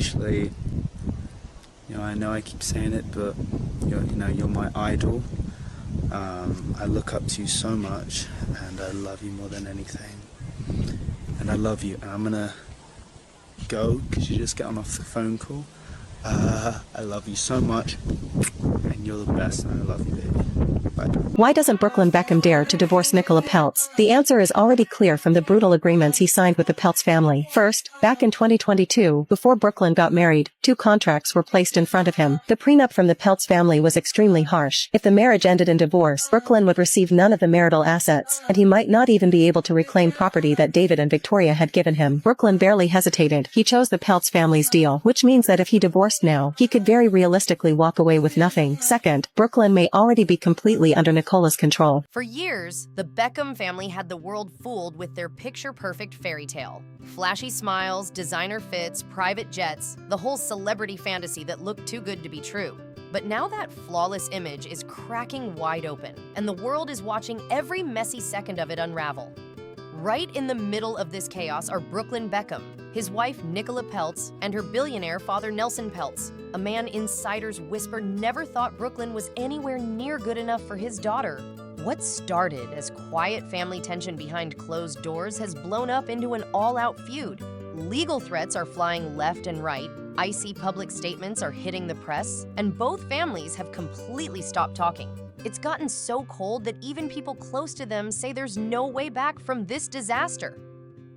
actually, I know I keep saying it, but you're my idol. I look up to you so much, and I love you more than anything. And I love you. And I'm gonna go because you just get on off the phone call. I love you so much, and you're the best, and I love you, baby. Bye. Why doesn't Brooklyn Beckham dare to divorce Nicola Peltz? The answer is already clear from the brutal agreements he signed with the Peltz family. First, back in 2022, before Brooklyn got married, 2 contracts were placed in front of him. The prenup from the Peltz family was extremely harsh. If the marriage ended in divorce, Brooklyn would receive none of the marital assets, and he might not even be able to reclaim property that David and Victoria had given him. Brooklyn barely hesitated. He chose the Peltz family's deal, which means that if he divorced now, he could very realistically walk away with nothing. Second, Brooklyn may already be completely under Nicola's control. For years, the Beckham family had the world fooled with their picture-perfect fairy tale. Flashy smiles, designer fits, private jets, the whole celebrity fantasy that looked too good to be true. But now that flawless image is cracking wide open, and the world is watching every messy second of it unravel. Right in the middle of this chaos are Brooklyn Beckham, his wife Nicola Peltz, and her billionaire father Nelson Peltz, a man insiders whisper never thought Brooklyn was anywhere near good enough for his daughter. What started as quiet family tension behind closed doors has blown up into an all-out feud. Legal threats are flying left and right, icy public statements are hitting the press, and both families have completely stopped talking. It's gotten so cold that even people close to them say there's no way back from this disaster.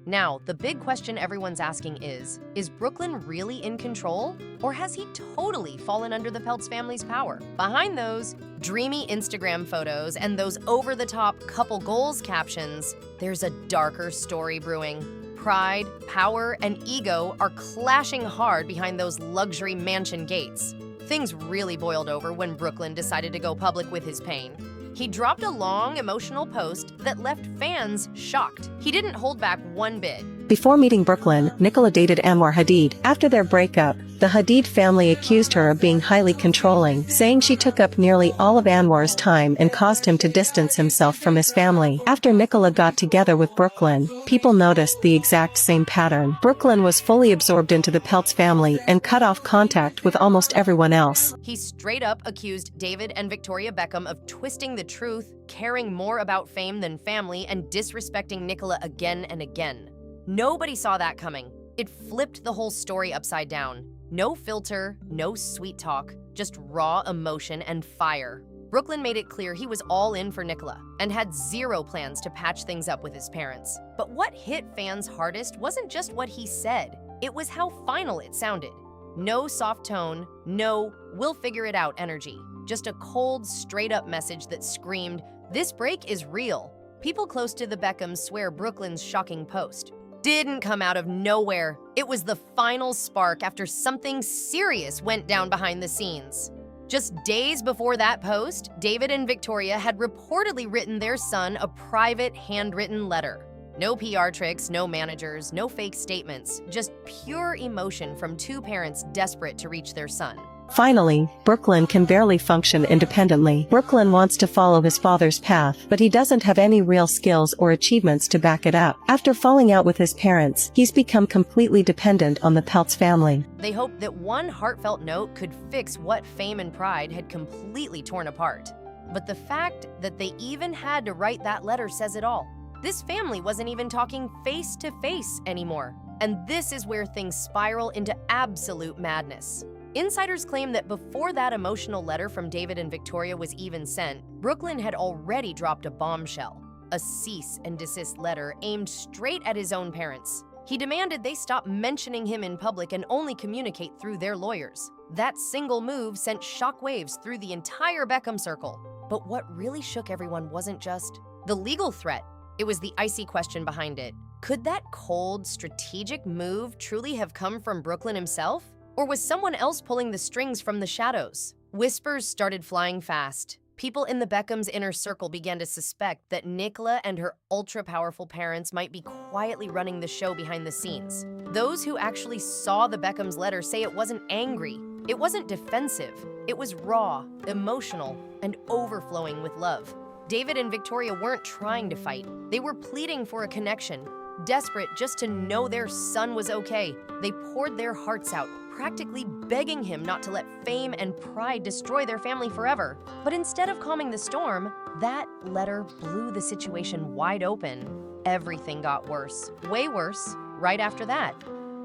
Now, the big question everyone's asking is Brooklyn really in control? Or has he totally fallen under the Peltz family's power? Behind those dreamy Instagram photos and those over-the-top couple goals captions, there's a darker story brewing. Pride, power, and ego are clashing hard behind those luxury mansion gates. Things really boiled over when Brooklyn decided to go public with his pain. He dropped a long, emotional post that left fans shocked. He didn't hold back one bit. Before meeting Brooklyn, Nicola dated Anwar Hadid. After their breakup, the Hadid family accused her of being highly controlling, saying she took up nearly all of Anwar's time and caused him to distance himself from his family. After Nicola got together with Brooklyn, people noticed the exact same pattern. Brooklyn was fully absorbed into the Peltz family and cut off contact with almost everyone else. He straight up accused David and Victoria Beckham of twisting the truth, caring more about fame than family, and disrespecting Nicola again and again. Nobody saw that coming. It flipped the whole story upside down. No filter, no sweet talk, just raw emotion and fire. Brooklyn made it clear he was all in for Nicola and had zero plans to patch things up with his parents. But what hit fans hardest wasn't just what he said, it was how final it sounded. No soft tone, no "we'll figure it out" energy. Just a cold, straight-up message that screamed, "This break is real." People close to the Beckhams swear Brooklyn's shocking post didn't come out of nowhere. It was the final spark after something serious went down behind the scenes. Just days before that post, David and Victoria had reportedly written their son a private handwritten letter. No PR tricks, no managers, no fake statements, just pure emotion from 2 parents desperate to reach their son. Finally, Brooklyn can barely function independently. Brooklyn wants to follow his father's path, but he doesn't have any real skills or achievements to back it up. After falling out with his parents, he's become completely dependent on the Peltz family. They hoped that one heartfelt note could fix what fame and pride had completely torn apart. But the fact that they even had to write that letter says it all. This family wasn't even talking face to face anymore. And this is where things spiral into absolute madness. Insiders claim that before that emotional letter from David and Victoria was even sent, Brooklyn had already dropped a bombshell, a cease and desist letter aimed straight at his own parents. He demanded they stop mentioning him in public and only communicate through their lawyers. That single move sent shockwaves through the entire Beckham circle. But what really shook everyone wasn't just the legal threat, it was the icy question behind it. Could that cold, strategic move truly have come from Brooklyn himself? Or was someone else pulling the strings from the shadows? Whispers started flying fast. People in the Beckhams' inner circle began to suspect that Nicola and her ultra-powerful parents might be quietly running the show behind the scenes. Those who actually saw the Beckhams' letter say it wasn't angry, it wasn't defensive, it was raw, emotional, and overflowing with love. David and Victoria weren't trying to fight. They were pleading for a connection, Desperate just to know their son was okay, they poured their hearts out, practically begging him not to let fame and pride destroy their family forever. But instead of calming the storm, that letter blew the situation wide open. Everything got worse, way worse, right after that.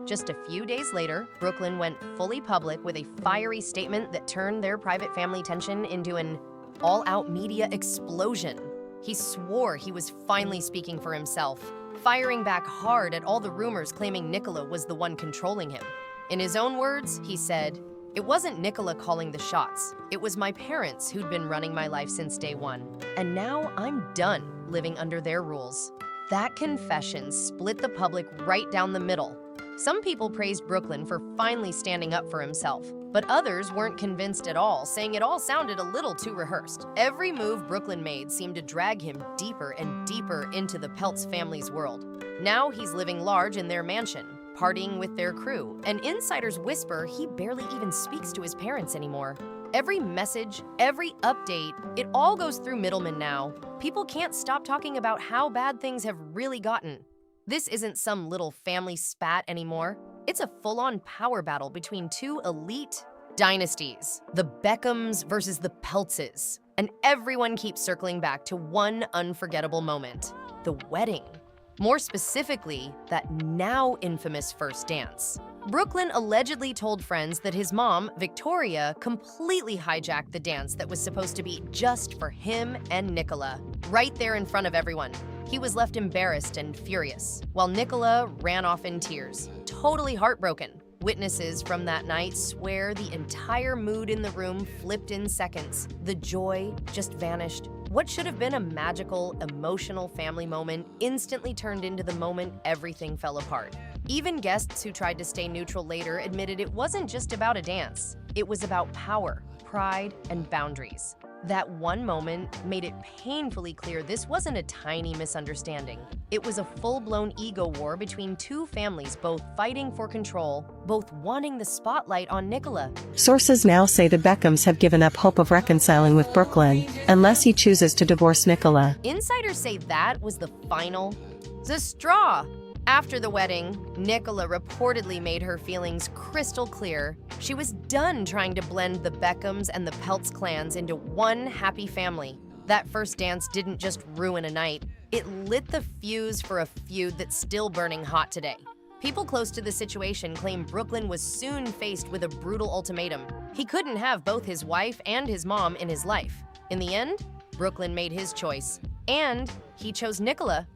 Just a few days later, Brooklyn went fully public with a fiery statement that turned their private family tension into an all-out media explosion. He swore he was finally speaking for himself, firing back hard at all the rumors claiming Nicola was the one controlling him. In his own words, he said, "It wasn't Nicola calling the shots. It was my parents who'd been running my life since day one. And now I'm done living under their rules." That confession split the public right down the middle. Some people praised Brooklyn for finally standing up for himself, but others weren't convinced at all, saying it all sounded a little too rehearsed. Every move Brooklyn made seemed to drag him deeper and deeper into the Peltz family's world. Now he's living large in their mansion, partying with their crew, and insiders whisper he barely even speaks to his parents anymore. Every message, every update, it all goes through middlemen now. People can't stop talking about how bad things have really gotten. This isn't some little family spat anymore. It's a full-on power battle between two elite dynasties, the Beckhams versus the Peltzes. And everyone keeps circling back to one unforgettable moment, the wedding. More specifically, that now infamous first dance. Brooklyn allegedly told friends that his mom, Victoria, completely hijacked the dance that was supposed to be just for him and Nicola, right there in front of everyone. He was left embarrassed and furious, while Nicola ran off in tears, totally heartbroken. Witnesses from that night swear the entire mood in the room flipped in seconds. The joy just vanished. What should have been a magical, emotional family moment instantly turned into the moment everything fell apart. Even guests who tried to stay neutral later admitted it wasn't just about a dance. It was about power, pride, and boundaries. That one moment made it painfully clear this wasn't a tiny misunderstanding. It was a full-blown ego war between two families, both fighting for control, both wanting the spotlight on Nicola. Sources now say the Beckhams have given up hope of reconciling with Brooklyn, unless he chooses to divorce Nicola. Insiders say that was the straw. After the wedding, Nicola reportedly made her feelings crystal clear. She was done trying to blend the Beckhams and the Peltz clans into one happy family. That first dance didn't just ruin a night, it lit the fuse for a feud that's still burning hot today. People close to the situation claim Brooklyn was soon faced with a brutal ultimatum. He couldn't have both his wife and his mom in his life. In the end, Brooklyn made his choice, and he chose Nicola.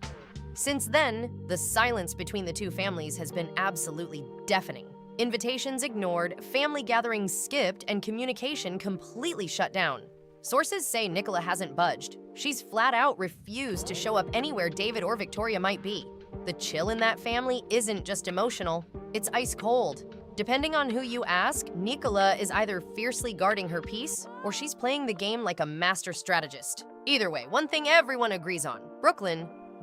Since then, the silence between the two families has been absolutely deafening. Invitations ignored, family gatherings skipped, and communication completely shut down. Sources say Nicola hasn't budged. She's flat out refused to show up anywhere David or Victoria might be. The chill in that family isn't just emotional, it's ice cold. Depending on who you ask, Nicola is either fiercely guarding her peace, or she's playing the game like a master strategist. Either way, one thing everyone agrees on,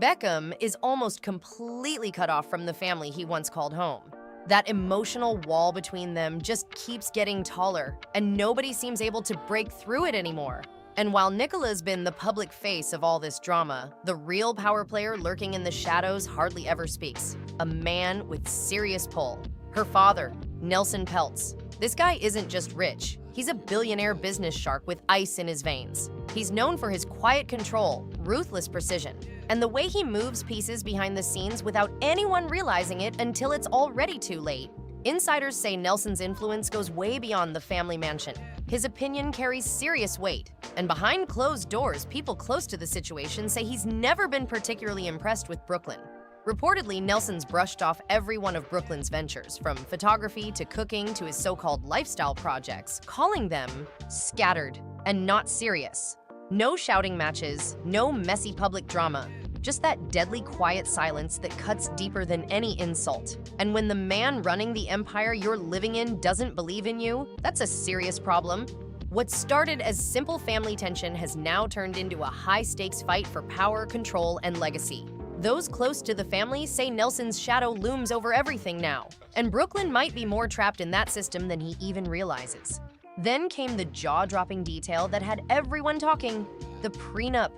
Beckham is almost completely cut off from the family he once called home. That emotional wall between them just keeps getting taller, and nobody seems able to break through it anymore. And while Nicola's been the public face of all this drama, the real power player lurking in the shadows hardly ever speaks. A man with serious pull. Her father, Nelson Peltz. This guy isn't just rich. He's a billionaire business shark with ice in his veins. He's known for his quiet control, ruthless precision, and the way he moves pieces behind the scenes without anyone realizing it until it's already too late. Insiders say Nelson's influence goes way beyond the family mansion. His opinion carries serious weight, and behind closed doors, people close to the situation say he's never been particularly impressed with Brooklyn. Reportedly, Nelson's brushed off every one of Brooklyn's ventures, from photography to cooking to his so-called lifestyle projects, calling them scattered and not serious. No shouting matches, no messy public drama, just that deadly quiet silence that cuts deeper than any insult. And when the man running the empire you're living in doesn't believe in you, that's a serious problem. What started as simple family tension has now turned into a high-stakes fight for power, control, and legacy. Those close to the family say Nelson's shadow looms over everything now, and Brooklyn might be more trapped in that system than he even realizes. Then came the jaw-dropping detail that had everyone talking, the prenup.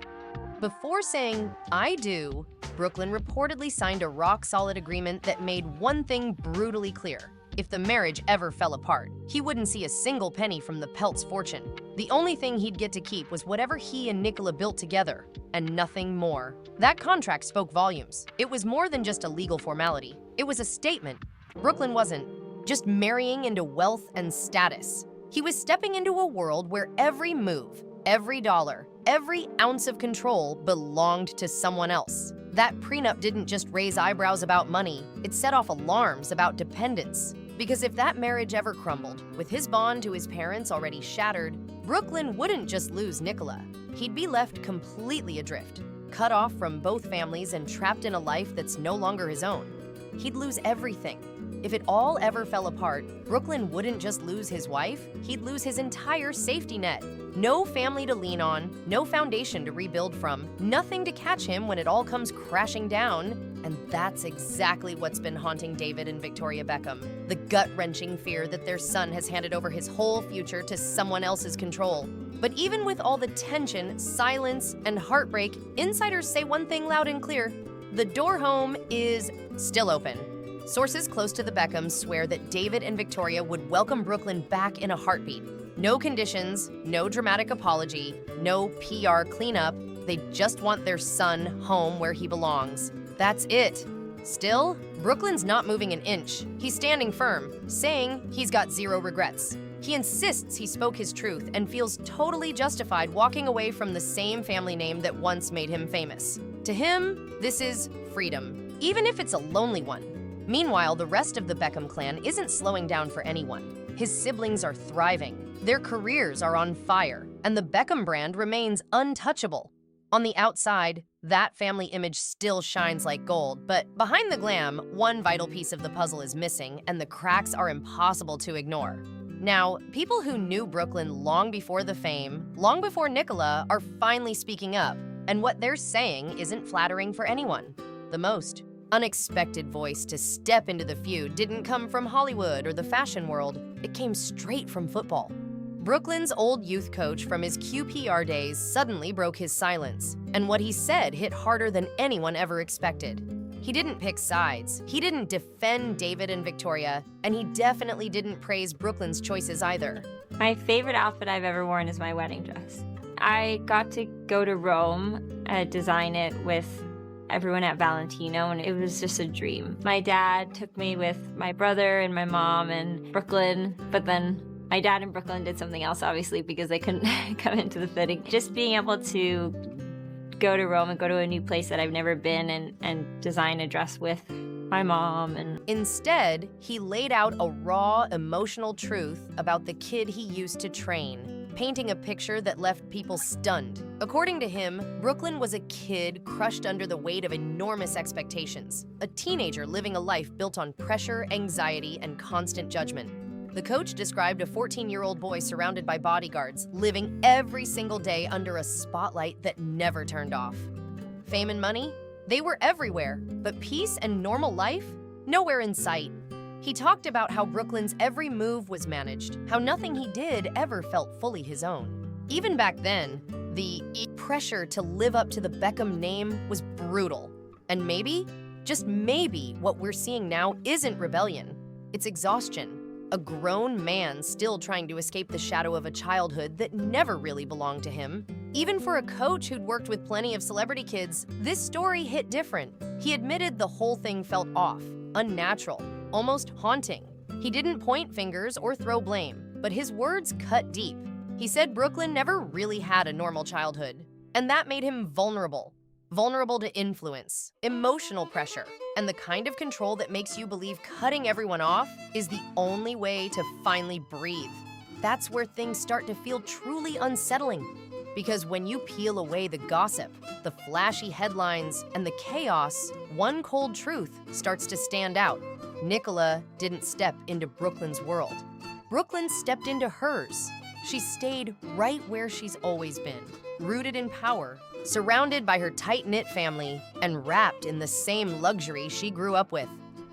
Before saying, "I do," Brooklyn reportedly signed a rock-solid agreement that made one thing brutally clear. If the marriage ever fell apart, he wouldn't see a single penny from the Peltz fortune. The only thing he'd get to keep was whatever he and Nicola built together, and nothing more. That contract spoke volumes. It was more than just a legal formality. It was a statement. Brooklyn wasn't just marrying into wealth and status. He was stepping into a world where every move, every dollar, every ounce of control belonged to someone else. That prenup didn't just raise eyebrows about money, it set off alarms about dependence. Because if that marriage ever crumbled, with his bond to his parents already shattered, Brooklyn wouldn't just lose Nicola. He'd be left completely adrift, cut off from both families and trapped in a life that's no longer his own. He'd lose everything. If it all ever fell apart, Brooklyn wouldn't just lose his wife, he'd lose his entire safety net. No family to lean on, no foundation to rebuild from, nothing to catch him when it all comes crashing down. And that's exactly what's been haunting David and Victoria Beckham. The gut-wrenching fear that their son has handed over his whole future to someone else's control. But even with all the tension, silence, and heartbreak, insiders say one thing loud and clear: the door home is still open. Sources close to the Beckhams swear that David and Victoria would welcome Brooklyn back in a heartbeat. No conditions, no dramatic apology, no PR cleanup. They just want their son home where he belongs. That's it. Still, Brooklyn's not moving an inch. He's standing firm, saying he's got zero regrets. He insists he spoke his truth and feels totally justified walking away from the same family name that once made him famous. To him, this is freedom, even if it's a lonely one. Meanwhile, the rest of the Beckham clan isn't slowing down for anyone. His siblings are thriving, their careers are on fire, and the Beckham brand remains untouchable. On the outside, that family image still shines like gold, but behind the glam, one vital piece of the puzzle is missing, and the cracks are impossible to ignore. Now, people who knew Brooklyn long before the fame, long before Nicola, are finally speaking up, and what they're saying isn't flattering for anyone. The most unexpected voice to step into the feud didn't come from Hollywood or the fashion world. It came straight from football. Brooklyn's old youth coach from his QPR days suddenly broke his silence, and what he said hit harder than anyone ever expected. He didn't pick sides, he didn't defend David and Victoria, and he definitely didn't praise Brooklyn's choices either. My favorite outfit I've ever worn is my wedding dress. I got to go to Rome and design it with everyone at Valentino, and it was just a dream. My dad took me with my brother and my mom and Brooklyn, but then my dad and Brooklyn did something else, obviously, because they couldn't come into the fitting. Just being able to go to Rome and go to a new place that I've never been and design a dress with my mom. And instead, he laid out a raw, emotional truth about the kid he used to train, painting a picture that left people stunned. According to him, Brooklyn was a kid crushed under the weight of enormous expectations, a teenager living a life built on pressure, anxiety, and constant judgment. The coach described a 14-year-old boy surrounded by bodyguards, living every single day under a spotlight that never turned off. Fame and money? They were everywhere, but peace and normal life? Nowhere in sight. He talked about how Brooklyn's every move was managed, how nothing he did ever felt fully his own. Even back then, the pressure to live up to the Beckham name was brutal. And maybe, just maybe, what we're seeing now isn't rebellion, it's exhaustion. A grown man still trying to escape the shadow of a childhood that never really belonged to him. Even for a coach who'd worked with plenty of celebrity kids, this story hit different. He admitted the whole thing felt off, unnatural, almost haunting. He didn't point fingers or throw blame, but his words cut deep. He said Brooklyn never really had a normal childhood, and that made him vulnerable. Vulnerable to influence, emotional pressure, and the kind of control that makes you believe cutting everyone off is the only way to finally breathe. That's where things start to feel truly unsettling. Because when you peel away the gossip, the flashy headlines, and the chaos, one cold truth starts to stand out. Nicola didn't step into Brooklyn's world. Brooklyn stepped into hers. She stayed right where she's always been, rooted in power, surrounded by her tight-knit family, and wrapped in the same luxury she grew up with.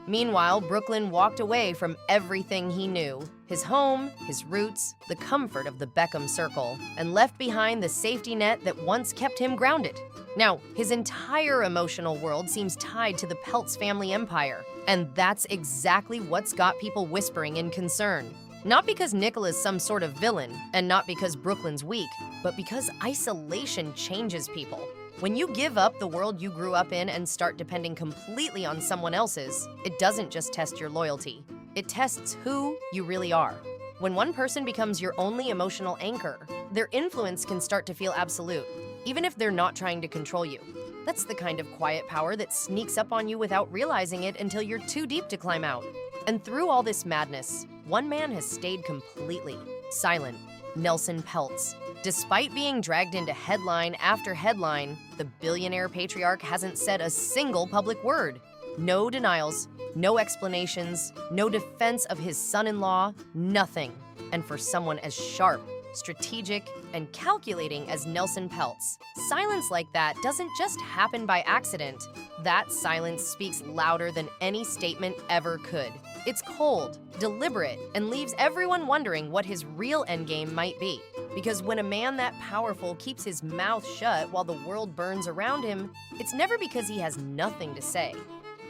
Meanwhile, Brooklyn walked away from everything he knew, his home, his roots, the comfort of the Beckham circle, and left behind the safety net that once kept him grounded. Now, his entire emotional world seems tied to the Peltz family empire, and that's exactly what's got people whispering in concern. Not because Nicola's some sort of villain, and not because Brooklyn's weak, but because isolation changes people. When you give up the world you grew up in and start depending completely on someone else's, it doesn't just test your loyalty. It tests who you really are. When one person becomes your only emotional anchor, their influence can start to feel absolute, even if they're not trying to control you. That's the kind of quiet power that sneaks up on you without realizing it until you're too deep to climb out. And through all this madness, one man has stayed completely silent: Nelson Peltz. Despite being dragged into headline after headline, the billionaire patriarch hasn't said a single public word. No denials, no explanations, no defense of his son-in-law, nothing. And for someone as sharp, strategic, and calculating as Nelson Peltz, silence like that doesn't just happen by accident. That silence speaks louder than any statement ever could. It's cold, deliberate, and leaves everyone wondering what his real endgame might be. Because when a man that powerful keeps his mouth shut while the world burns around him, it's never because he has nothing to say.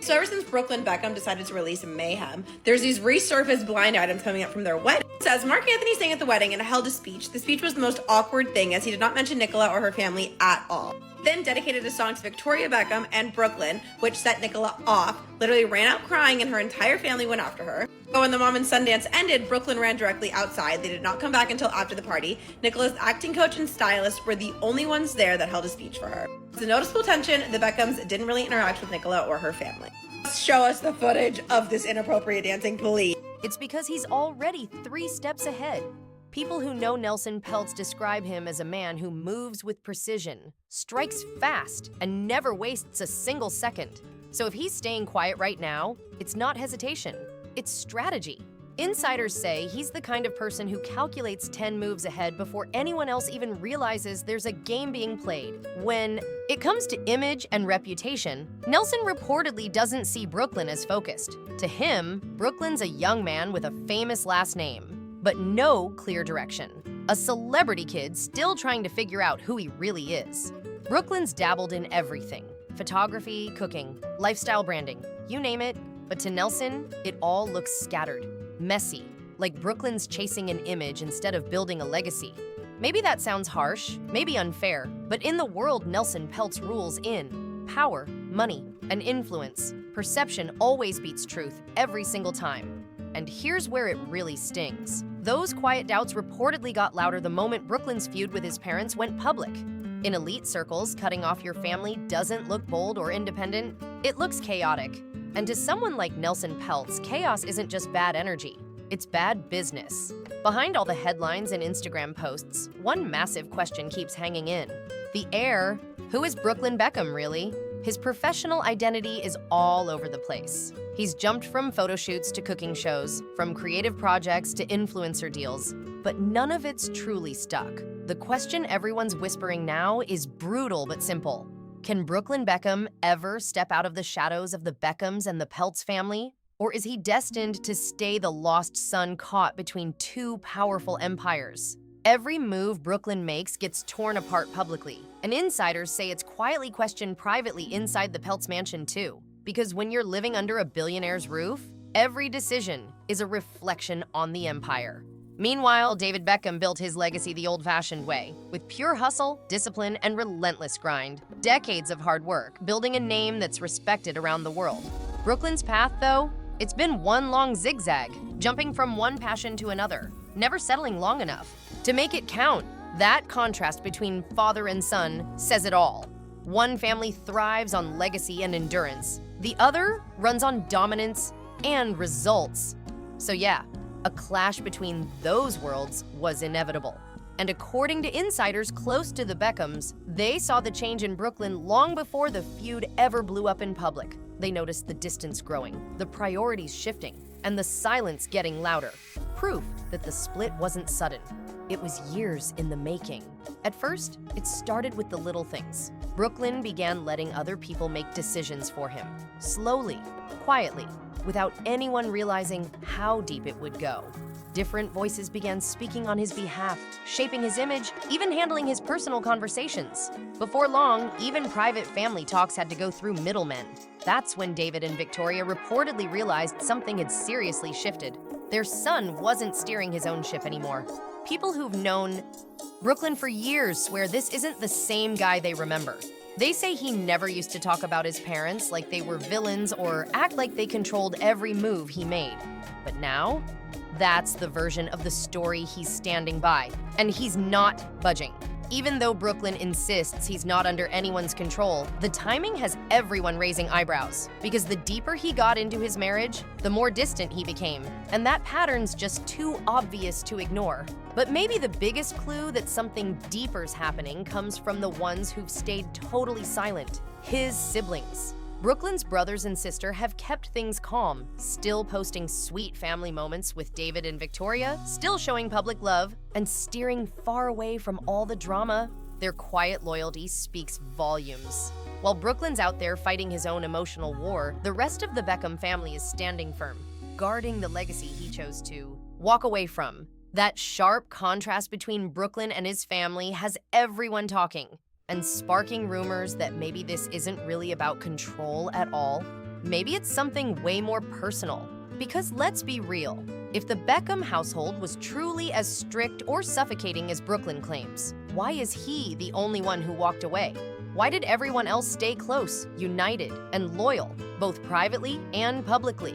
So ever since Brooklyn Beckham decided to release Mayhem, there's these resurfaced blind items coming up from their wedding. It says Mark Anthony sang at the wedding and held a speech. The speech was the most awkward thing as he did not mention Nicola or her family at all. Then dedicated a song to Victoria Beckham and Brooklyn, which set Nicola off, literally ran out crying and her entire family went after her. But when the Mom and Son dance ended, Brooklyn ran directly outside. They did not come back until after the party. Nicola's acting coach and stylist were the only ones there that held a speech for her. It's a noticeable tension. The Beckhams didn't really interact with Nicola or her family. Show us the footage of this inappropriate dancing, please. It's because he's already 3 steps ahead. People who know Nelson Peltz describe him as a man who moves with precision, strikes fast, and never wastes a single second. So if he's staying quiet right now, it's not hesitation, it's strategy. Insiders say he's the kind of person who calculates 10 moves ahead before anyone else even realizes there's a game being played. When it comes to image and reputation, Nelson reportedly doesn't see Brooklyn as focused. To him, Brooklyn's a young man with a famous last name, but no clear direction. A celebrity kid still trying to figure out who he really is. Brooklyn's dabbled in everything: photography, cooking, lifestyle branding, you name it. But to Nelson, it all looks scattered, messy, like Brooklyn's chasing an image instead of building a legacy. Maybe that sounds harsh, maybe unfair, but in the world Nelson Peltz rules in, power, money, and influence, perception always beats truth every single time. And here's where it really stings. Those quiet doubts reportedly got louder the moment Brooklyn's feud with his parents went public. In elite circles, cutting off your family doesn't look bold or independent, it looks chaotic. And to someone like Nelson Peltz, chaos isn't just bad energy, it's bad business. Behind all the headlines and Instagram posts, one massive question keeps hanging in. The heir, who is Brooklyn Beckham really? His professional identity is all over the place. He's jumped from photo shoots to cooking shows, from creative projects to influencer deals, but none of it's truly stuck. The question everyone's whispering now is brutal but simple. Can Brooklyn Beckham ever step out of the shadows of the Beckhams and the Peltz family? Or is he destined to stay the lost son caught between 2 powerful empires? Every move Brooklyn makes gets torn apart publicly, and insiders say it's quietly questioned privately inside the Peltz mansion too. Because when you're living under a billionaire's roof, every decision is a reflection on the empire. Meanwhile, David Beckham built his legacy the old-fashioned way, with pure hustle, discipline, and relentless grind. Decades of hard work, building a name that's respected around the world. Brooklyn's path, though, it's been one long zigzag, jumping from one passion to another, never settling long enough to make it count. That contrast between father and son says it all. One family thrives on legacy and endurance. The other runs on dominance and results. So yeah, a clash between those worlds was inevitable. And according to insiders close to the Beckhams, they saw the change in Brooklyn long before the feud ever blew up in public. They noticed the distance growing, the priorities shifting, and the silence getting louder. Proof that the split wasn't sudden. It was years in the making. At first, it started with the little things. Brooklyn began letting other people make decisions for him. Slowly, quietly, without anyone realizing how deep it would go. Different voices began speaking on his behalf, shaping his image, even handling his personal conversations. Before long, even private family talks had to go through middlemen. That's when David and Victoria reportedly realized something had seriously shifted. Their son wasn't steering his own ship anymore. People who've known Brooklyn for years swear this isn't the same guy they remember. They say he never used to talk about his parents like they were villains or act like they controlled every move he made. But now, that's the version of the story he's standing by, and he's not budging. Even though Brooklyn insists he's not under anyone's control, the timing has everyone raising eyebrows, because the deeper he got into his marriage, the more distant he became, and that pattern's just too obvious to ignore. But maybe the biggest clue that something deeper's happening comes from the ones who've stayed totally silent, his siblings. Brooklyn's brothers and sister have kept things calm, still posting sweet family moments with David and Victoria, still showing public love, and steering far away from all the drama. Their quiet loyalty speaks volumes. While Brooklyn's out there fighting his own emotional war, the rest of the Beckham family is standing firm, guarding the legacy he chose to walk away from. That sharp contrast between Brooklyn and his family has everyone talking, and sparking rumors that maybe this isn't really about control at all. Maybe it's something way more personal. Because let's be real, if the Beckham household was truly as strict or suffocating as Brooklyn claims, why is he the only one who walked away? Why did everyone else stay close, united, and loyal, both privately and publicly?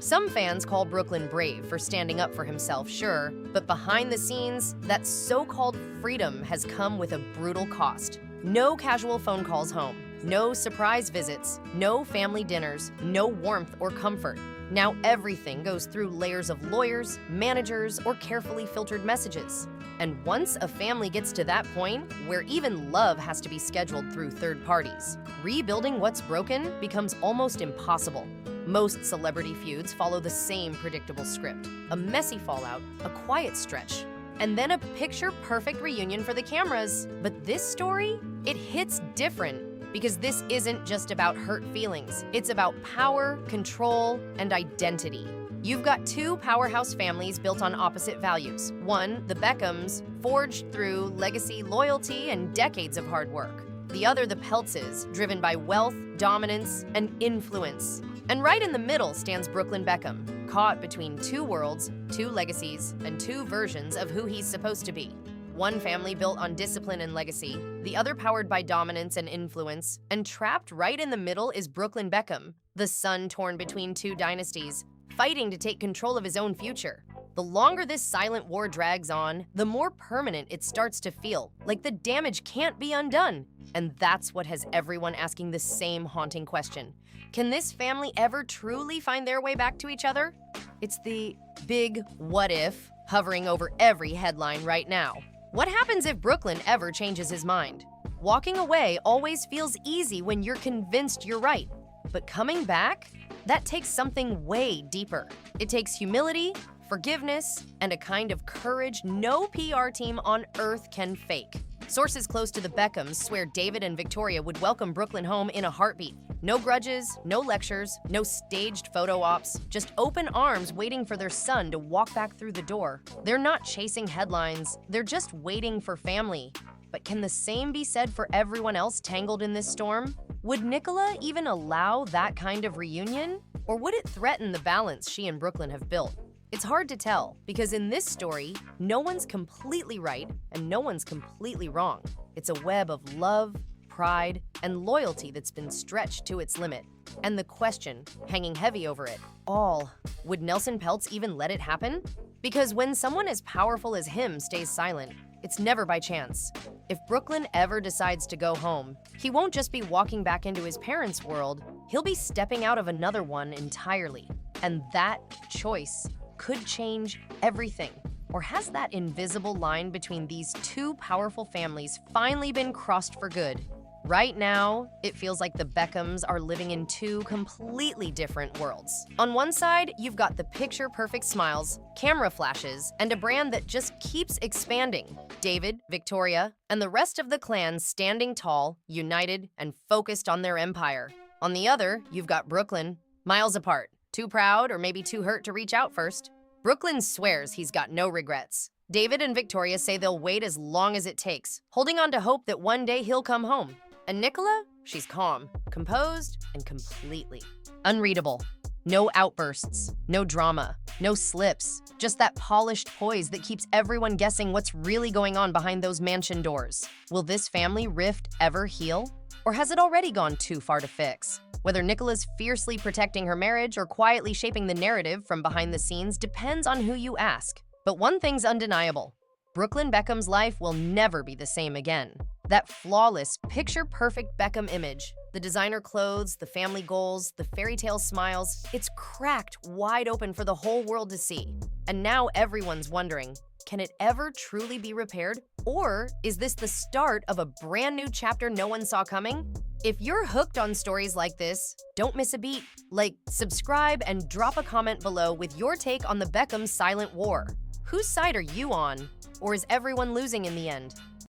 Some fans call Brooklyn brave for standing up for himself, sure, but behind the scenes, that so-called freedom has come with a brutal cost. No casual phone calls home, no surprise visits, no family dinners, no warmth or comfort. Now everything goes through layers of lawyers, managers, or carefully filtered messages. And once a family gets to that point, where even love has to be scheduled through third parties, rebuilding what's broken becomes almost impossible. Most celebrity feuds follow the same predictable script: a messy fallout, a quiet stretch, and then a picture-perfect reunion for the cameras. But this story, it hits different, because this isn't just about hurt feelings. It's about power, control, and identity. You've got two powerhouse families built on opposite values. One, the Beckhams, forged through legacy, loyalty, and decades of hard work. The other, the Peltzes, driven by wealth, dominance, and influence. And right in the middle stands Brooklyn Beckham, caught between two worlds, two legacies, and two versions of who he's supposed to be. One family built on discipline and legacy, the other powered by dominance and influence, and trapped right in the middle is Brooklyn Beckham, the son torn between two dynasties, fighting to take control of his own future. The longer this silent war drags on, the more permanent it starts to feel, like the damage can't be undone. And that's what has everyone asking the same haunting question. Can this family ever truly find their way back to each other? It's the big what if hovering over every headline right now. What happens if Brooklyn ever changes his mind? Walking away always feels easy when you're convinced you're right. But coming back? That takes something way deeper. It takes humility, forgiveness, and a kind of courage no PR team on earth can fake. Sources close to the Beckhams swear David and Victoria would welcome Brooklyn home in a heartbeat. No grudges, no lectures, no staged photo ops, just open arms waiting for their son to walk back through the door. They're not chasing headlines, they're just waiting for family. But can the same be said for everyone else tangled in this storm? Would Nicola even allow that kind of reunion? Or would it threaten the balance she and Brooklyn have built? It's hard to tell, because in this story, no one's completely right and no one's completely wrong. It's a web of love, pride, and loyalty that's been stretched to its limit. And the question, hanging heavy over it all, would Nelson Peltz even let it happen? Because when someone as powerful as him stays silent, it's never by chance. If Brooklyn ever decides to go home, he won't just be walking back into his parents' world, he'll be stepping out of another one entirely. And that choice could change everything. Or has that invisible line between these two powerful families finally been crossed for good? Right now, it feels like the Beckhams are living in two completely different worlds. On one side, you've got the picture-perfect smiles, camera flashes, and a brand that just keeps expanding. David, Victoria, and the rest of the clan standing tall, united, and focused on their empire. On the other, you've got Brooklyn, miles apart, Too proud or maybe too hurt to reach out first? Brooklyn swears he's got no regrets. David and Victoria say they'll wait as long as it takes, holding on to hope that one day he'll come home. And Nicola? She's calm, composed, and completely unreadable. No outbursts, no drama, no slips, just that polished poise that keeps everyone guessing what's really going on behind those mansion doors. Will this family rift ever heal? Or has it already gone too far to fix? Whether Nicola's fiercely protecting her marriage or quietly shaping the narrative from behind the scenes depends on who you ask. But one thing's undeniable. Brooklyn Beckham's life will never be the same again. That flawless, picture-perfect Beckham image, the designer clothes, the family goals, the fairy tale smiles, it's cracked wide open for the whole world to see. And now everyone's wondering, can it ever truly be repaired? Or is this the start of a brand new chapter no one saw coming? If you're hooked on stories like this, don't miss a beat. Like, subscribe, and drop a comment below with your take on the Beckham silent war. Whose side are you on? Or is everyone losing in the end?